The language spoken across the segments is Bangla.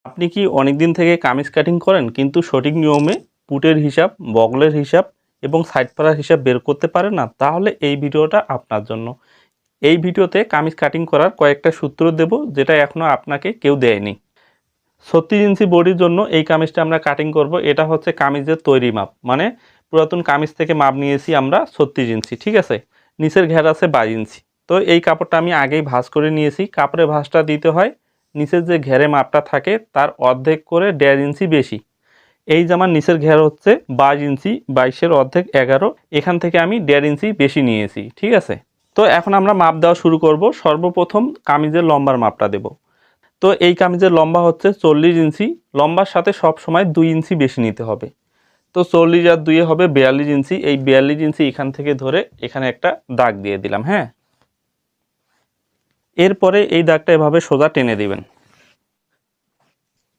আপনি কি অনেক দিন থেকে কামিজ কাটিং করেন কিন্তু সঠিক নিয়মে পুটের হিসাব, বগলের হিসাব এবং সাইড পাড়ার হিসাব বের করতে পারেন না? তাহলে এই ভিডিওটা আপনার জন্য। এই ভিডিওতে কামিজ কাটিং করার কয়েকটা সূত্র দেব যেটা এখনো আপনাকে কেউ দেয়নি। 36 ইঞ্চি বডির জন্য এই কামিজটা আমরা কাটিং করব। এটা হচ্ছে কামিজের তৈরি মাপ, মানে পুরাতন কামিজ থেকে মাপ নিয়েছি আমরা 36 ইঞ্চি, ঠিক আছে। নিচের ঘের আছে 22 ইঞ্চি। তো এই কাপড়টা আমি আগেই ভাঁজ করে নিয়েছি। কাপড়ে ভাঁজটা দিতে হয় নিচের যে ঘেরে মাপটা থাকে তার অর্ধেক করে 1.5 ইঞ্চি বেশি। এই যে আমার নিচের ঘের হচ্ছে 22 ইঞ্চি, 22-এর অর্ধেক 11, এখান থেকে আমি 1.5 ইঞ্চি বেশি নিয়েছি, ঠিক আছে। তো এখন আমরা মাপ দেওয়া শুরু করব। সর্বপ্রথম কামিজের লম্বার মাপটা দেব। তো এই কামিজের লম্বা হচ্ছে 40 ইঞ্চি। লম্বার সাথে সব সময় 2 ইঞ্চি বেশি নিতে হবে। তো 40 আর 2 হবে 42 ইঞ্চি। এই 42 ইঞ্চি এখান থেকে ধরে এখানে একটা দাগ দিয়ে দিলাম, হ্যাঁ। এরপরে এই দাগটা এভাবে সোজা টেনে দিবেন।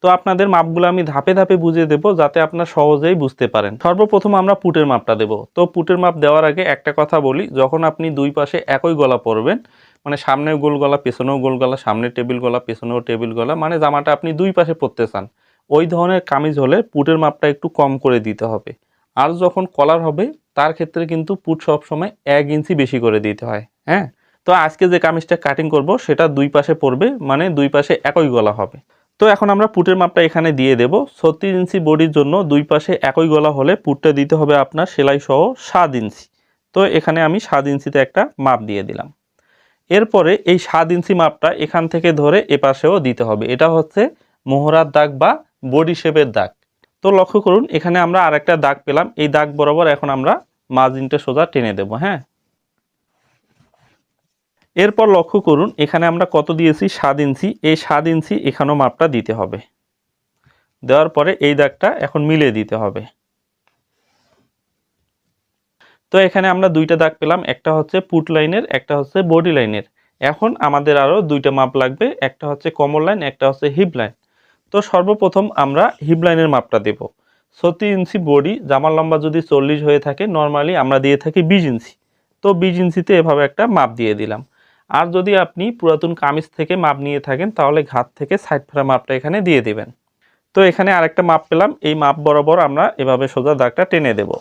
তো আপনাদের মাপগুলো আমি ধাপে ধাপে বুঝিয়ে দেব যাতে আপনারা সহজেই বুঝতে পারেন। সর্বপ্রথম আমরা পুটের মাপটা দেব। তো পুটের মাপ দেওয়ার আগে একটা কথা বলি, যখন আপনি দুই পাশে একই গলা পরবেন, মানে সামনেও গোল গলা পেছনেও গোল গলা, সামনে টেবিল গলা পেছনেও টেবিল গলা, মানে জামাটা আপনি দুই পাশে পরতে চান, ওই ধরনের কামিজ হলে পুটের মাপটা একটু কম করে দিতে হবে। আর যখন কলার হবে তার ক্ষেত্রে কিন্তু পুট সবসময় 1 ইঞ্চি বেশি করে দিতে হয়, হ্যাঁ। তো আজকে যে কামিজটা কাটিং করব সেটা দুই পাশে পড়বে, মানে দুই পাশে একই গলা হবে। তো এখন আমরা পুটের মাপটা এখানে দিয়ে দেব। 36 ইঞ্চি বডির জন্য দুই পাশে একই গলা হলে পুটটা দিতে হবে আপনার সেলাই সহ 7 ইঞ্চি। তো এখানে আমি 7 ইঞ্চিতে একটা মাপ দিয়ে দিলাম। এরপরে এই 7 ইঞ্চি মাপটা এখান থেকে ধরে এপাশেও দিতে হবে। এটা হচ্ছে মোহরার দাগ বা বডি শেপের দাগ। তো লক্ষ্য করুন এখানে আমরা আরেকটা দাগ পেলাম। এই দাগ বরাবর এখন আমরা মার্জিনটা সোজা টেনে দেব, হ্যাঁ। এরপর লক্ষ্য করুন এখানে আমরা কত দিয়েছি, 7 ইঞ্চি। এই 7 ইঞ্চি এখানেও মাপটা দিতে হবে। দেওয়ার পরে এই দাগটা এখন মিলিয়ে দিতে হবে। তো এখানে আমরা দুইটা দাগ পেলাম, একটা হচ্ছে পুট লাইনের, একটা হচ্ছে বডি লাইনের। এখন আমাদের আরও দুইটা মাপ লাগবে, একটা হচ্ছে কোমর লাইন, একটা হচ্ছে হিপ লাইন। তো সর্বপ্রথম আমরা হিপ লাইনের মাপটা দেব। 36 ইঞ্চি বডি, জামার লম্বা যদি 40 হয়ে থাকে নর্মালি আমরা দিয়ে থাকি 20 ইঞ্চি। তো 20 ইঞ্চিতে এভাবে একটা মাপ দিয়ে দিলাম। আর যদি আপনি পুরাতন কামিজ থেকে মাপ নিয়ে থাকেন তাহলে ঘাত থেকে সাইড ফেরা মাপটা এখানে দিয়ে দিবেন। তো এখানে আরেকটা মাপ পেলাম, এই মাপ বরাবর আমরা এভাবে সোজা দাগটা টেনে দেব।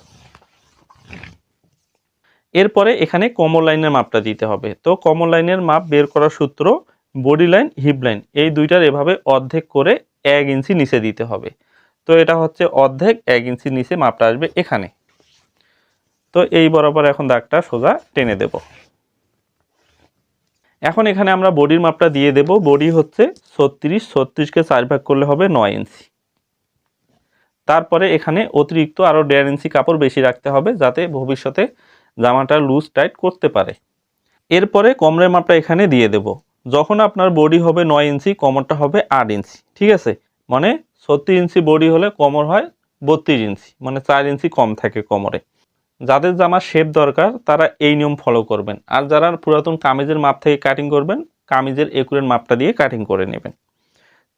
এরপরে এখানে কোমর লাইনের মাপটা দিতে হবে। তো কোমর লাইনের মাপ বের করার সূত্র, বডি লাইন হিপ লাইন এই দুইটার এভাবে অর্ধেক করে 1 ইঞ্চি নিচে দিতে হবে। তো এটা হচ্ছে অর্ধেক 1 ইঞ্চি নিচে মাপটা আসবে এখানে। তো এই বরাবর এখন দাগটা সোজা টেনে দেব। এখন এখানে আমরা বডির মাপটা দিয়ে দেব। বডি হচ্ছে 36, 36কে 4 ভাগ করলে হবে 9 ইঞ্চি। তারপরে এখানে অতিরিক্ত আরও 1.5 ইঞ্চি কাপড় বেশি রাখতে হবে যাতে ভবিষ্যতে জামাটা লুজ টাইট করতে পারে। এরপরে কোমরের মাপটা এখানে দিয়ে দেব। যখন আপনার বডি হবে 9 ইঞ্চি, কোমরটা হবে 8 ইঞ্চি, ঠিক আছে। মানে 36 ইঞ্চি বডি হলে কোমর হয় 32 ইঞ্চি, মানে 4 ইঞ্চি কম থাকে কোমরে। যাদের জামার শেপ দরকার তারা এই নিয়ম ফলো করবেন। আর যারা পুরাতন কামিজের মাপ থেকে কাটিং করবেন, কামিজের একুরের মাপটা দিয়ে কাটিং করে নেবেন।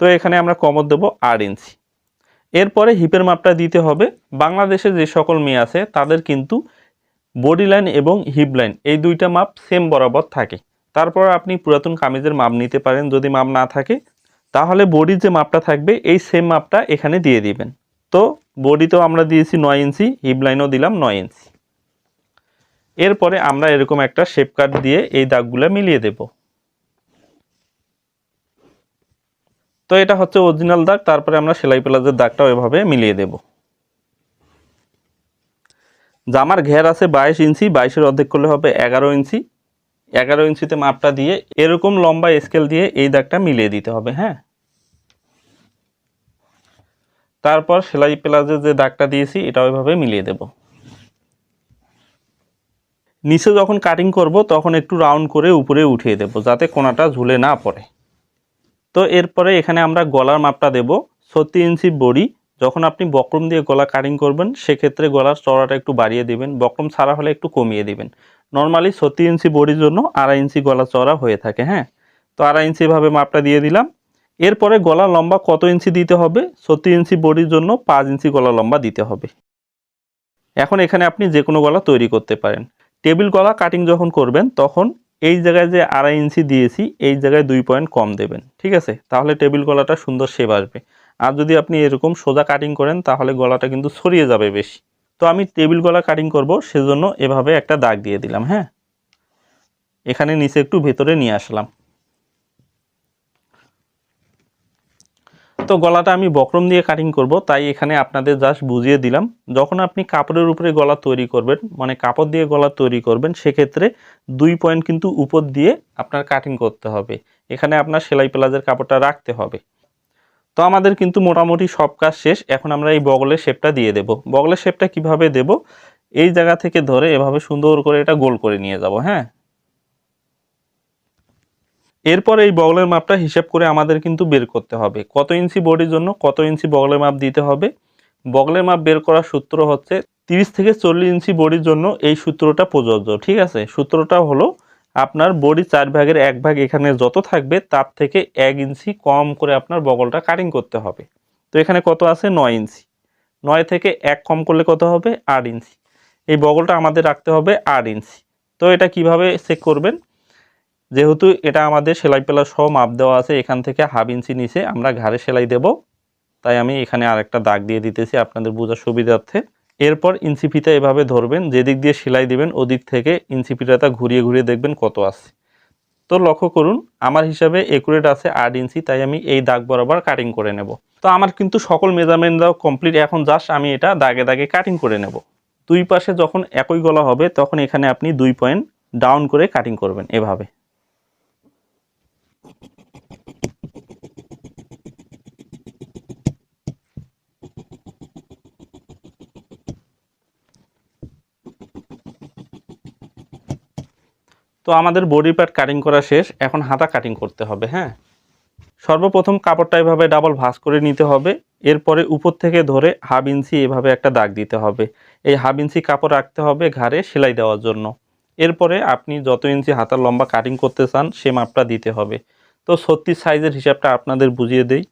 তো এখানে আমরা কোমর দেব 8 ইঞ্চি। এরপরে হিপের মাপটা দিতে হবে। বাংলাদেশে যে সকল মেয়ে আছে তাদের কিন্তু বডি লাইন এবং হিপ লাইন এই দুইটা মাপ সেম বরাবর থাকে। তারপর আপনি পুরাতন কামিজের মাপ নিতে পারেন। যদি মাপ না থাকে তাহলে বডির যে মাপটা থাকবে এই সেম মাপটা এখানে দিয়ে দিবেন। তো বডিতেও আমরা দিয়েছি 9 ইঞ্চি, হিপ লাইনও দিলাম 9 ইঞ্চি। এরপরে আমরা এরকম একটা শেপ কাট দিয়ে এই দাগগুলো মিলিয়ে দেব। তো এটা হচ্ছে অরিজিনাল দাগ। তারপরে আমরা সেলাই প্লাজের দাগটাও এভাবে মিলিয়ে দেব। জামার ঘের আছে 22 ইঞ্চি, 22-এর অর্ধেক করলে হবে 11 ইঞ্চি। 11 ইঞ্চিতে মাপটা দিয়ে এরকম লম্বা স্কেল দিয়ে এই দাগটা মিলিয়ে দিতে হবে, হ্যাঁ। তারপর সেলাই প্লাজের যে দাগটা দিয়েছি এটা ওইভাবে মিলিয়ে দেব। নিচে যখন কাটিং করব তখন একটু রাউন্ড করে উপরে উঠিয়ে দেব যাতে কোনাটা ঝুলে না পড়ে। তো এরপরে এখানে আমরা গলার মাপটা দেব। 36 ইঞ্চি বডি, যখন আপনি বক্রম দিয়ে গলা কাটিং করবেন সেক্ষেত্রে গলার চওড়াটা একটু বাড়িয়ে দিবেন, বক্রম ছাড়া হলে একটু কমিয়ে দিবেন। নর্মালি 36 ইঞ্চি বডির জন্য 2.5 ইঞ্চি গলা চওড়া হয়ে থাকে, হ্যাঁ। তো 2.5 ইঞ্চি ভাবে মাপটা দিয়ে দিলাম। এরপরে গলা লম্বা কত ইঞ্চি দিতে হবে, 36 ইঞ্চি বডির জন্য 5 ইঞ্চি গলা লম্বা দিতে হবে। এখন এখানে আপনি যে কোনো গলা তৈরি করতে পারেন। টেবিল গলা কাটিং যখন করবেন তখন এই জায়গায় যে 2.5 ইঞ্চি দিয়েছি এই জায়গায় 2 পয়েন্ট কম দেবেন, ঠিক আছে? তাহলে টেবিল গলাটা সুন্দর শেপ আসবে। আর যদি আপনি এরকম সোজা কাটিং করেন তাহলে গলাটা কিন্তু ছড়িয়ে যাবে বেশি। তো আমি টেবিল গলা কাটিং করব, সেজন্য এভাবে একটা দাগ দিয়ে দিলাম। হ্যাঁ, এখানে নিচে একটু ভেতরে নিয়ে আসলাম। তো গলাটা আমি বক্রম দিয়ে কাটিং করব, তাই এখানে আপনাদের জাস্ট বুঝিয়ে দিলাম। যখন আপনি কাপড়ের উপরে গলা তৈরি করবেন, মানে কাপড় দিয়ে গলা তৈরি করবেন, সেক্ষেত্রে 2 পয়েন্ট কিন্তু উপর দিয়ে আপনার কাটিং করতে হবে। এখানে আপনার সেলাই প্লাজের কাপড়টা রাখতে হবে। তো আমাদের কিন্তু মোটামুটি সব কাজ শেষ। এখন আমরা এই বগলের শেপটা দিয়ে দেব। বগলের শেপটা কিভাবে দেব? এই জায়গা থেকে ধরে এভাবে সুন্দর করে এটা গোল করে নিয়ে যাব। হ্যাঁ, এরপর এই বগলের মাপটা হিসাব করে আমাদের কিন্তু বের করতে হবে কত ইঞ্চি বডির জন্য কত ইঞ্চি বগলের মাপ দিতে হবে। বগলের মাপ বের করার সূত্র হচ্ছে 30 থেকে 40 ইঞ্চি বডির জন্য এই সূত্রটা প্রযোজ্য, ঠিক আছে? সূত্রটা হলো আপনার বডি 4 ভাগের 1 ভাগ এখানে যত থাকবে তার থেকে 1 ইঞ্চি কম করে আপনার বগলটা কাটিং করতে হবে। তো এখানে কত আছে? 9 ইঞ্চি। 9 থেকে 1 কম করলে কত হবে? 8 ইঞ্চি। এই বগলটা আমাদের রাখতে হবে 8 ইঞ্চি। তো এটা কিভাবে চেক করবেন? যেহেতু এটা আমাদের সেলাই প্লাস সহ মাপ দেওয়া আছে, এখান থেকে হাফ ইঞ্চি নিচে আমরা ঘাড়ে সেলাই দেব, তাই আমি এখানে আরেকটা দাগ দিয়ে দিতেছি আপনাদের বোঝার সুবিধার্থে। এরপর ইঞ্চি ফিতা এভাবে ধরবেন, যেদিক দিয়ে সেলাই দিবেন ওদিক থেকে ইঞ্চি ফিতাটা ঘুরিয়ে ঘুরিয়ে দেখবেন কত আছে। তো লক্ষ্য করুন আমার হিসাবে একুরেট আছে 8 ইঞ্চি, তাই আমি এই দাগ বরাবর কাটিং করে নেব। তো আমার কিন্তু সকল মেজারমেন্ট দাও কমপ্লিট, এখন জাস্ট আমি এটা দাগে দাগে কাটিং করে নেব। দুই পাশে যখন একই গলা হবে তখন এখানে আপনি 2 পয়েন্ট ডাউন করে কাটিং করবেন এভাবে। তো আমাদের বডি পার্ট কাটিং করা শেষ, এখন হাতা কাটিং করতে হবে। হ্যাঁ, সর্বপ্রথম কাপড়টা এভাবে ডাবল ভাঁজ করে নিতে হবে। এরপরে উপর থেকে ধরে হাফ ইঞ্চি এভাবে একটা দাগ দিতে হবে। এই হাফ ইঞ্চি কাপড় রাখতে হবে ঘাড়ে সেলাই দেওয়ার জন্য। এরপরে আপনি যত ইঞ্চি হাতার লম্বা কাটিং করতে চান সে মাপটা দিতে হবে। তো 36 সাইজের হিসাবটা আপনাদের বুঝিয়ে দেই।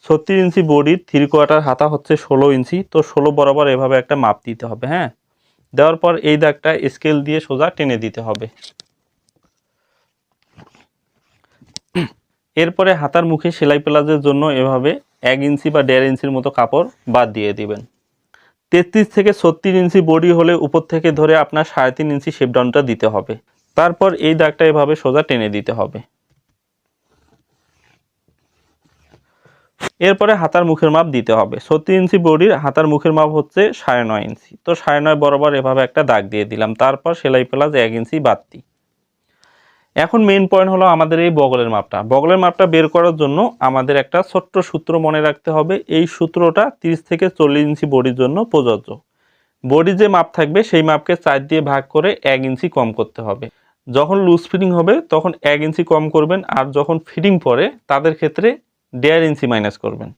36 ইঞ্চি বডির 3/4 হাতা হচ্ছে 16 ইঞ্চি। তো 16 বরাবর এভাবে একটা মাপ দিতে হবে। হ্যাঁ, দেওয়ার পর এই দাগটা স্কেল দিয়ে সোজা টেনে দিতে হবে। এরপরে হাতার মুখে সেলাই প্লাজের জন্য এভাবে 1 ইঞ্চি বা 1.5 ইঞ্চির মতো কাপড় বাদ দিয়ে দিবেন। 33 থেকে 36 ইঞ্চি বডি হলে উপর থেকে ধরে আপনার 3.5 ইঞ্চি শেপডাউনটা দিতে হবে। তারপর এই দাগটা এভাবে সোজা টেনে দিতে হবে। এরপরে হাতার মুখের মাপ দিতে হবে। 36 ইঞ্চি বডির হাতার মুখের মাপ হচ্ছে 9.5 ইঞ্চি। তো 9.5 বরাবর এভাবে একটা দাগ দিয়ে দিলাম। তারপর সেলাই প্লাজ 1 ইঞ্চি বাড়তি। এখন মেইন পয়েন্ট হলো আমাদের এই বগলের মাপটা। বগলের মাপটা বের করার জন্য আমাদের একটা ছোট্ট সূত্র মনে রাখতে হবে। এই সূত্রটা 30 থেকে 40 ইঞ্চি বডির জন্য প্রযোজ্য। বডি যে মাপ থাকবে সেই মাপকে 4 দিয়ে ভাগ করে 1 ইঞ্চি কম করতে হবে। যখন লুজ ফিটিং হবে তখন 1 ইঞ্চি কম করবেন, আর যখন ফিটিং পরে তাদের ক্ষেত্রে 1.5 ইঞ্চি মাইনাস করবেন।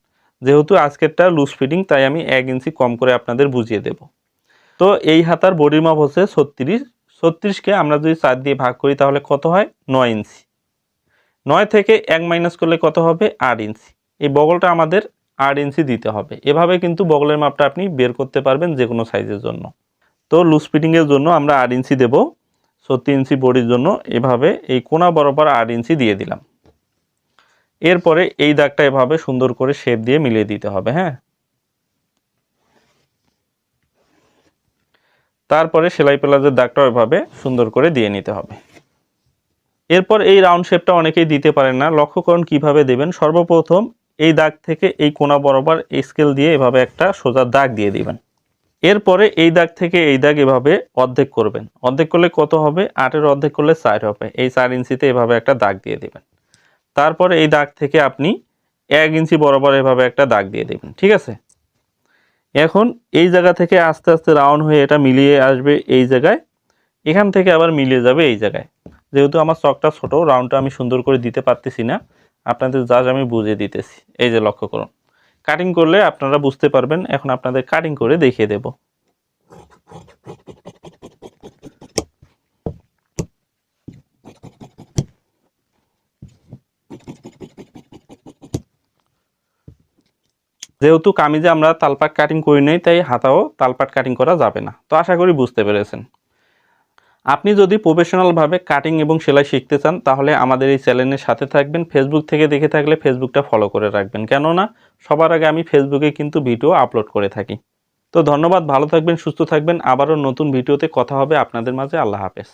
যেহেতু আজকেরটা লুজ ফিটিং তাই আমি 1 ইঞ্চি কম করে আপনাদের বুঝিয়ে দেব। তো এই হাতার বডির মাপ হচ্ছে 36। 36কে আমরা যদি 4 দিয়ে ভাগ করি তাহলে কত হয়? 9 ইঞ্চি। 9 থেকে 1 মাইনাস করলে কত হবে? 8 ইঞ্চি। এই বগলটা আমাদের 8 ইঞ্চি দিতে হবে। এভাবে কিন্তু বগলের মাপটা আপনি বের করতে পারবেন যে কোনো সাইজের জন্য। তো লুজ ফিটিংয়ের জন্য আমরা 8 ইঞ্চি দেব। 36 ইঞ্চি বডির জন্য এভাবে এই কোনা বরাবর 8 ইঞ্চি দিয়ে দিলাম। এরপরে এই দাগটা এভাবে সুন্দর করে শেপ দিয়ে মিলিয়ে দিতে হবে। হ্যাঁ, তারপরে সেলাই প্লাজের দাগটা এভাবে সুন্দর করে দিয়ে নিতে হবে। এরপর এই রাউন্ড শেপটা অনেকেই দিতে পারেন না, লক্ষ্য করুন কিভাবে দেবেন। সর্বপ্রথম এই দাগ থেকে এই কোনা বরাবর স্কেল দিয়ে এভাবে একটা সোজা দাগ দিয়ে দিবেন। এরপরে এই দাগ থেকে এই দাগ এভাবে অর্ধেক করবেন। অর্ধেক করলে কত হবে? 8-এর অর্ধেক করলে 4 হবে। এই 4 ইঞ্চিতে এভাবে একটা দাগ দিয়ে দিবেন। তারপরে এই দাগ থেকে আপনি 1 ইঞ্চি বরাবর এভাবে একটা দাগ দিয়ে দেবেন, ঠিক আছে? এখন এই জায়গা থেকে আস্তে আস্তে রাউন্ড হয়ে এটা মিলিয়ে আসবে এই জায়গায়। এখান থেকে আবার মিলিয়ে যাবে এই জায়গায়। যেহেতু আমার চকটা ছোট, রাউন্ডটা আমি সুন্দর করে দিতে পারতেছি না, আপনাদের জাস্ট আমি বুঝিয়ে দিতেছি। এই যে লক্ষ্য করুন, কাটিং করলে আপনারা বুঝতে পারবেন। এখন আপনাদের কাটিং করে দেখিয়ে দেব। যেহেতু কামিজে আমরা তালপাট কাটিং করি নাই, তাই হাতাও তালপাট কাটিং করা যাবে না। তো আশা করি বুঝতে পেরেছেন। আপনি যদি প্রফেশনালভাবে কাটিং এবং সেলাই শিখতে চান তাহলে আমাদের এই চ্যানেলের সাথে থাকবেন। ফেসবুক থেকে দেখে থাকলে ফেসবুকটা ফলো করে রাখবেন, কেননা সবার আগে আমি ফেসবুকে কিন্তু ভিডিও আপলোড করে থাকি। তো ধন্যবাদ, ভালো থাকবেন, সুস্থ থাকবেন। আবারও নতুন ভিডিওতে কথা হবে আপনাদের মাঝে। আল্লাহ হাফেজ।